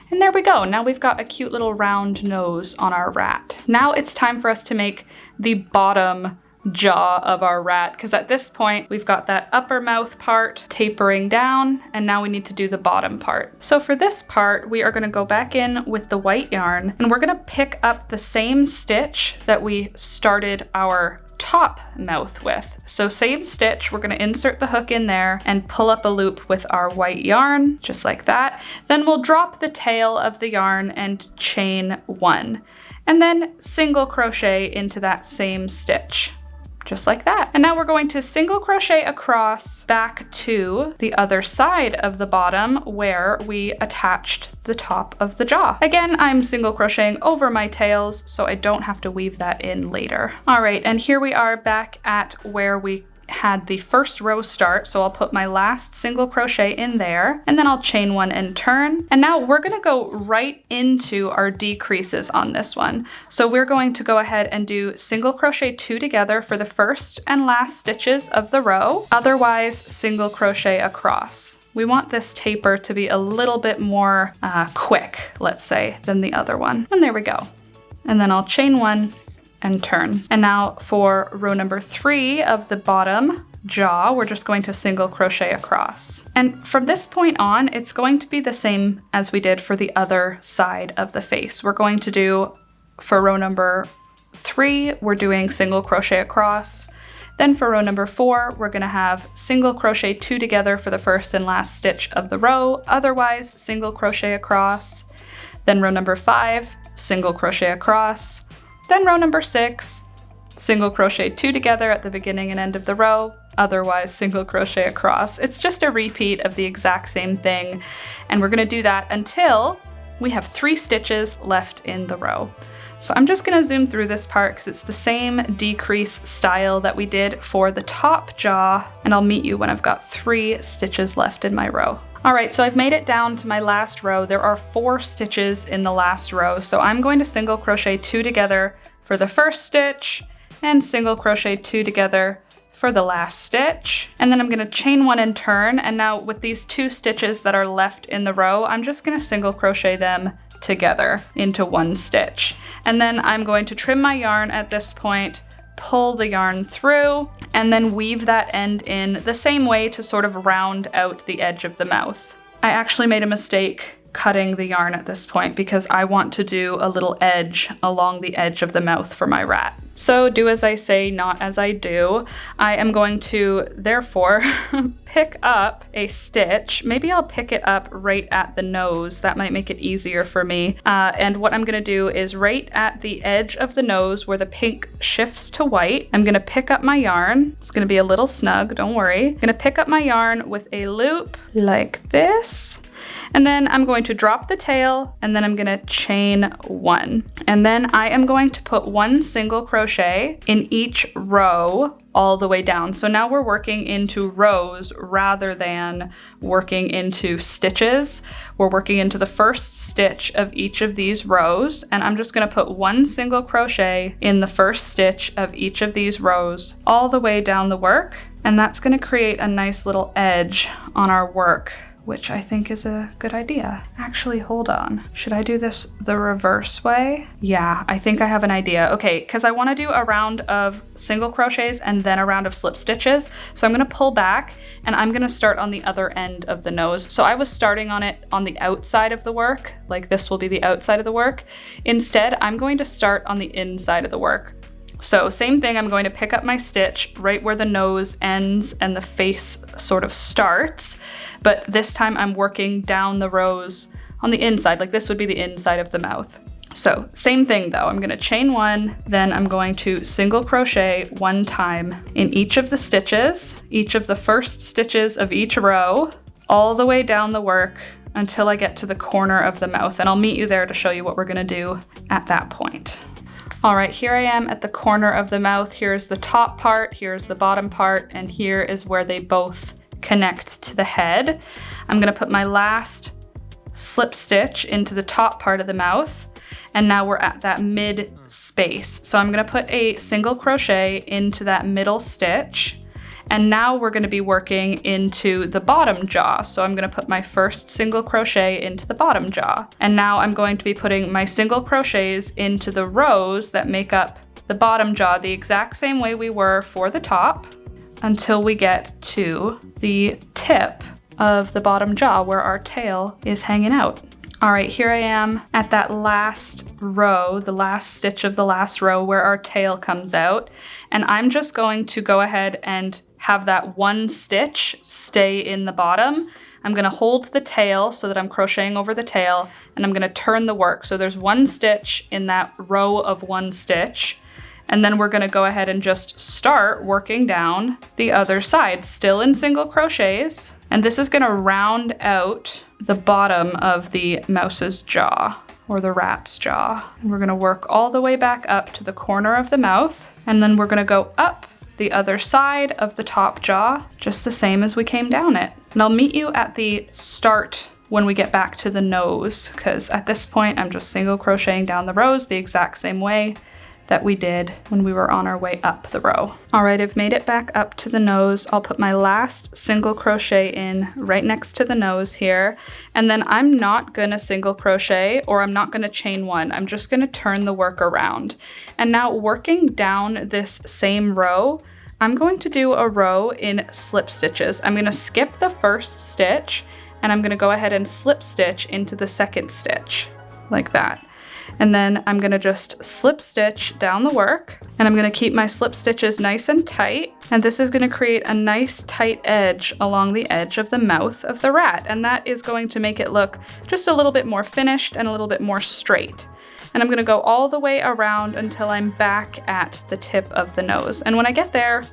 And there we go. Now we've got a cute little round nose on our rat. Now it's time for us to make the bottom jaw of our rat, because at this point we've got that upper mouth part tapering down, and now we need to do the bottom part. So for this part, we are going to go back in with the white yarn, and we're going to pick up the same stitch that we started our top mouth with. So same stitch, we're going to insert the hook in there and pull up a loop with our white yarn, just like that. Then we'll drop the tail of the yarn and chain 1, and then single crochet into that same stitch, just like that. And now we're going to single crochet across back to the other side of the bottom where we attached the top of the jaw. Again, I'm single crocheting over my tails so I don't have to weave that in later. All right, and here we are back at where we had the first row start, so I'll put my last single crochet in there, and then I'll chain 1 and turn. And now we're gonna go right into our decreases on this one. So we're going to go ahead and do single crochet 2 together for the first and last stitches of the row, otherwise single crochet across. We want this taper to be a little bit more quick, let's say, than the other one. And there we go. And then I'll chain 1 and turn. And now for row number 3 of the bottom jaw, we're just going to single crochet across. And from this point on, it's going to be the same as we did for the other side of the face. We're going to do, for row number 3, we're doing single crochet across. Then for row number 4, we're gonna have single crochet 2 together for the first and last stitch of the row, otherwise single crochet across. Then row number 5, single crochet across. Then row number 6, single crochet 2 together at the beginning and end of the row, otherwise single crochet across. It's just a repeat of the exact same thing, and we're gonna do that until we have 3 stitches left in the row. So I'm just gonna zoom through this part because it's the same decrease style that we did for the top jaw, and I'll meet you when I've got 3 stitches left in my row. All right, so I've made it down to my last row. There are 4 stitches in the last row, so I'm going to single crochet 2 together for the first stitch and single crochet 2 together for the last stitch. And then I'm gonna chain 1 and turn, and now with these 2 stitches that are left in the row, I'm just gonna single crochet them together into 1 stitch. And then I'm going to trim my yarn at this point, pull the yarn through, and then weave that end in the same way to sort of round out the edge of the mouth. I actually made a mistake cutting the yarn at this point because I want to do a little edge along the edge of the mouth for my rat. So do as I say, not as I do. I am going to therefore pick up a stitch. Maybe I'll pick it up right at the nose. That might make it easier for me. And what I'm gonna do is right at the edge of the nose where the pink shifts to white, I'm gonna pick up my yarn. It's gonna be a little snug, don't worry. I'm gonna pick up my yarn with a loop like this. And then I'm going to drop the tail, and then I'm gonna chain 1. And then I am going to put 1 single crochet in each row all the way down. So now we're working into rows rather than working into stitches. We're working into the first stitch of each of these rows, and I'm just gonna put 1 single crochet in the first stitch of each of these rows all the way down the work. And that's gonna create a nice little edge on our work, which I think is a good idea. Actually, hold on. Should I do this the reverse way? Yeah, I think I have an idea. Okay, because I want to do a round of single crochets and then a round of slip stitches. So I'm gonna pull back and I'm gonna start on the other end of the nose. So I was starting on it on the outside of the work, like this will be the outside of the work. Instead, I'm going to start on the inside of the work. So same thing, I'm going to pick up my stitch right where the nose ends and the face sort of starts, but this time I'm working down the rows on the inside, like this would be the inside of the mouth. So same thing though, I'm gonna chain 1, then I'm going to single crochet 1 time in each of the stitches, each of the first stitches of each row, all the way down the work until I get to the corner of the mouth, and I'll meet you there to show you what we're gonna do at that point. All right, here I am at the corner of the mouth. Here's the top part, here's the bottom part, and here is where they both connect to the head. I'm gonna put my last slip stitch into the top part of the mouth, and now we're at that mid space. So I'm gonna put a single crochet into that middle stitch, and now we're gonna be working into the bottom jaw. So I'm gonna put my first single crochet into the bottom jaw. And now I'm going to be putting my single crochets into the rows that make up the bottom jaw the exact same way we were for the top until we get to the tip of the bottom jaw where our tail is hanging out. All right, here I am at that last row, the last stitch of the last row where our tail comes out. And I'm just going to go ahead and have that 1 stitch stay in the bottom. I'm gonna hold the tail so that I'm crocheting over the tail, and I'm gonna turn the work. So there's 1 stitch in that row of 1 stitch. And then we're gonna go ahead and just start working down the other side, still in single crochets. And this is gonna round out the bottom of the mouse's jaw, or the rat's jaw. And we're gonna work all the way back up to the corner of the mouth, and then we're gonna go up the other side of the top jaw, just the same as we came down it. And I'll meet you at the start when we get back to the nose, because at this point I'm just single crocheting down the rows the exact same way that we did when we were on our way up the row. All right, I've made it back up to the nose. I'll put my last single crochet in right next to the nose here. And then I'm not gonna single crochet, or I'm not gonna chain one. I'm just gonna turn the work around. And now working down this same row, I'm going to do a row in slip stitches. I'm gonna skip the first stitch, and I'm gonna go ahead and slip stitch into the second stitch, like that. And then I'm gonna just slip stitch down the work, and I'm gonna keep my slip stitches nice and tight. And this is gonna create a nice tight edge along the edge of the mouth of the rat. And that is going to make it look just a little bit more finished and a little bit more straight. And I'm gonna go all the way around until I'm back at the tip of the nose. And when I get there,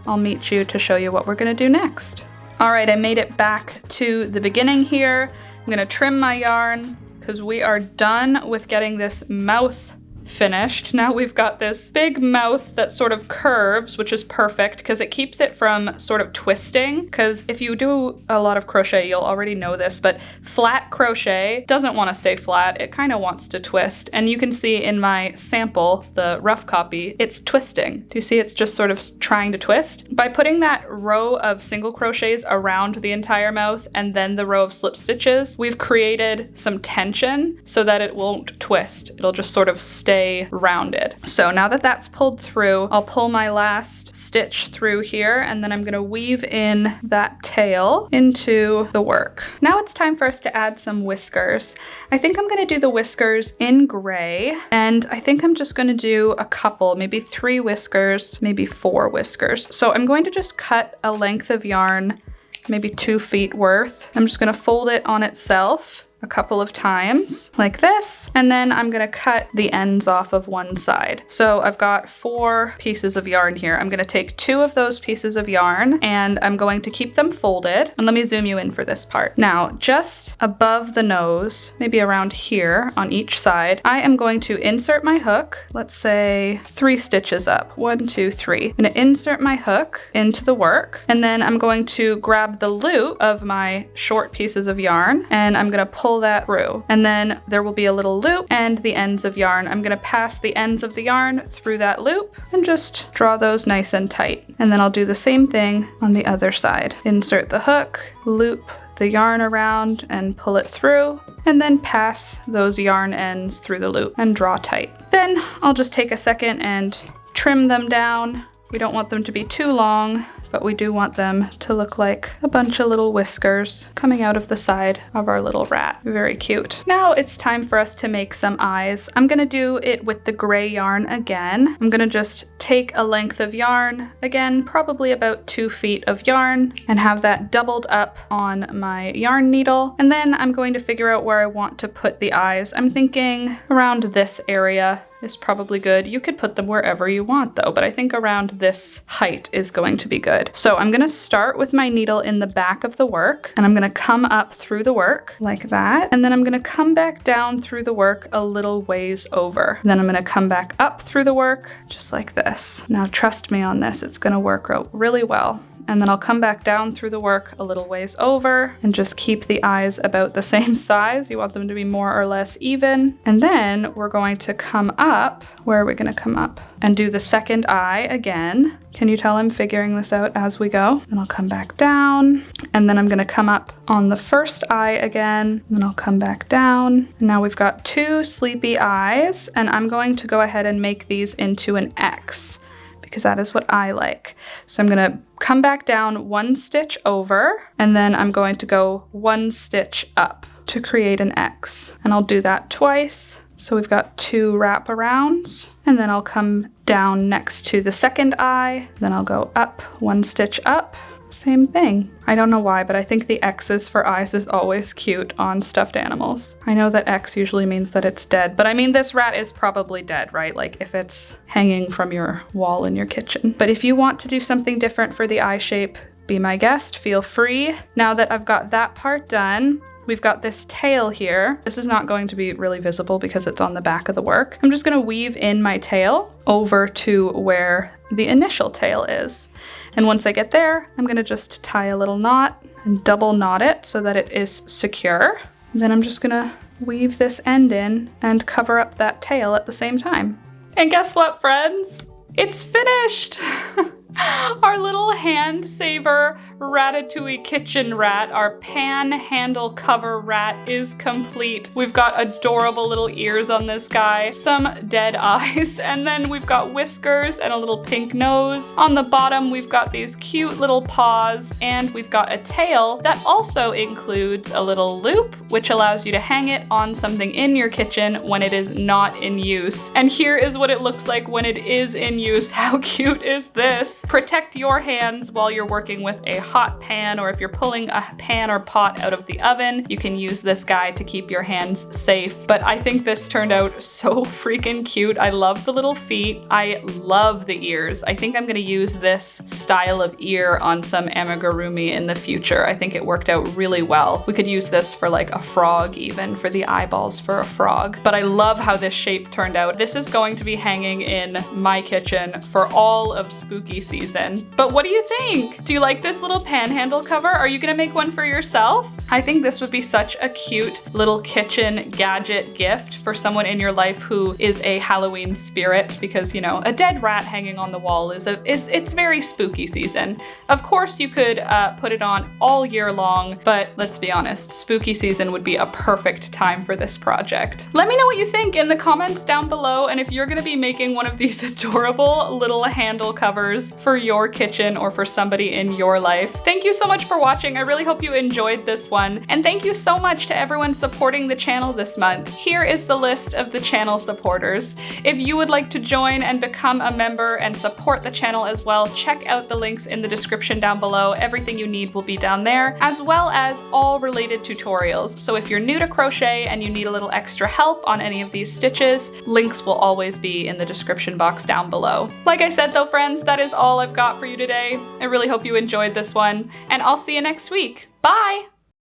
I'll meet you to show you what we're gonna do next. All right, I made it back to the beginning here. I'm gonna trim my yarn, because we are done with getting this mouth finished. Now we've got this big mouth that sort of curves, which is perfect because it keeps it from sort of twisting. Because if you do a lot of crochet, you'll already know this, but flat crochet doesn't want to stay flat. It kind of wants to twist. And you can see in my sample, the rough copy, it's twisting. Do you see it's just sort of trying to twist? By putting that row of single crochets around the entire mouth and then the row of slip stitches, we've created some tension so that it won't twist. It'll just sort of stay rounded. So now that that's pulled through, I'll pull my last stitch through here, and then I'm gonna weave in that tail into the work. Now it's time for us to add some whiskers. I think I'm gonna do the whiskers in gray, and I think I'm just gonna do a couple, maybe 3 whiskers, maybe 4 whiskers. So I'm going to just cut a length of yarn, maybe 2 feet worth. I'm just gonna fold it on itself a couple of times like this, and then I'm gonna cut the ends off of one side. So I've got 4 pieces of yarn here. I'm gonna take 2 of those pieces of yarn and I'm going to keep them folded. And let me zoom you in for this part. Now, just above the nose, maybe around here on each side, I am going to insert my hook, let's say 3 stitches up, 1, 2, 3. I'm gonna insert my hook into the work, and then I'm going to grab the loop of my short pieces of yarn and I'm gonna pull that through, and then there will be a little loop and the ends of yarn. I'm gonna pass the ends of the yarn through that loop and just draw those nice and tight. And then I'll do the same thing on the other side. Insert the hook, loop the yarn around and pull it through, and then pass those yarn ends through the loop and draw tight. Then I'll just take a second and trim them down. We don't want them to be too long, but we do want them to look like a bunch of little whiskers coming out of the side of our little rat. Very cute. Now it's time for us to make some eyes. I'm gonna do it with the gray yarn again. I'm gonna just take a length of yarn, again, probably about 2 feet of yarn, and have that doubled up on my yarn needle. And then I'm going to figure out where I want to put the eyes. I'm thinking around this area is probably good. You could put them wherever you want though, but I think around this height is going to be good. So I'm gonna start with my needle in the back of the work, and I'm gonna come up through the work like that, and then I'm gonna come back down through the work a little ways over. Then I'm gonna come back up through the work just like this. Now trust me on this, it's gonna work out really well. And then I'll come back down through the work a little ways over and just keep the eyes about the same size. You want them to be more or less even. And then we're going to come up. Where are we going to come up? And do the second eye again. Can you tell I'm figuring this out as we go? Then I'll come back down, and then I'm going to come up on the first eye again. Then I'll come back down. And now we've got 2 sleepy eyes, and I'm going to go ahead and make these into an X, because that is what I like. So I'm gonna come back down 1 stitch over, and then I'm going to go 1 stitch up to create an X. And I'll do that twice. So we've got 2 wraparounds, and then I'll come down next to the second eye, then I'll go up 1 stitch up. Same thing. I don't know why, but I think the X's for eyes is always cute on stuffed animals. I know that X usually means that it's dead, but I mean, this rat is probably dead, right? Like if it's hanging from your wall in your kitchen. But if you want to do something different for the eye shape, be my guest, feel free. Now that I've got that part done, we've got this tail here. This is not going to be really visible because it's on the back of the work. I'm just gonna weave in my tail over to where the initial tail is. And once I get there, I'm gonna just tie a little knot and double knot it so that it is secure. And then I'm just gonna weave this end in and cover up that tail at the same time. And guess what, friends? It's finished! Our little hand saver Ratatouille kitchen rat, our Panhandle cover rat, is complete. We've got adorable little ears on this guy, some dead eyes, and then we've got whiskers and a little pink nose. On the bottom, we've got these cute little paws, and we've got a tail that also includes a little loop, which allows you to hang it on something in your kitchen when it is not in use. And here is what it looks like when it is in use. How cute is this? Protect protect your hands while you're working with a hot pan, or if you're pulling a pan or pot out of the oven, you can use this guide to keep your hands safe. But I think this turned out so freaking cute. I love the little feet. I love the ears. I think I'm gonna use this style of ear on some amigurumi in the future. I think it worked out really well. We could use this for like a frog even, for the eyeballs for a frog. But I love how this shape turned out. This is going to be hanging in my kitchen for all of spooky season. But what do you think? Do you like this little panhandle cover? Are you gonna make one for yourself? I think this would be such a cute little kitchen gadget gift for someone in your life who is a Halloween spirit, because, you know, a dead rat hanging on the wall it's very spooky season. Of course, you could put it on all year long, but let's be honest, spooky season would be a perfect time for this project. Let me know what you think in the comments down below, and if you're gonna be making one of these adorable little handle covers for your kitchen or for somebody in your life. Thank you so much for watching. I really hope you enjoyed this one, and thank you so much to everyone supporting the channel this month. Here is the list of the channel supporters. If you would like to join and become a member and support the channel as well, check out the links in the description down below. Everything you need will be down there, as well as all related tutorials. So if you're new to crochet and you need a little extra help on any of these stitches, links will always be in the description box down below. Like I said though, friends, that is all I've got for you today. I really hope you enjoyed this one, and I'll see you next week. Bye!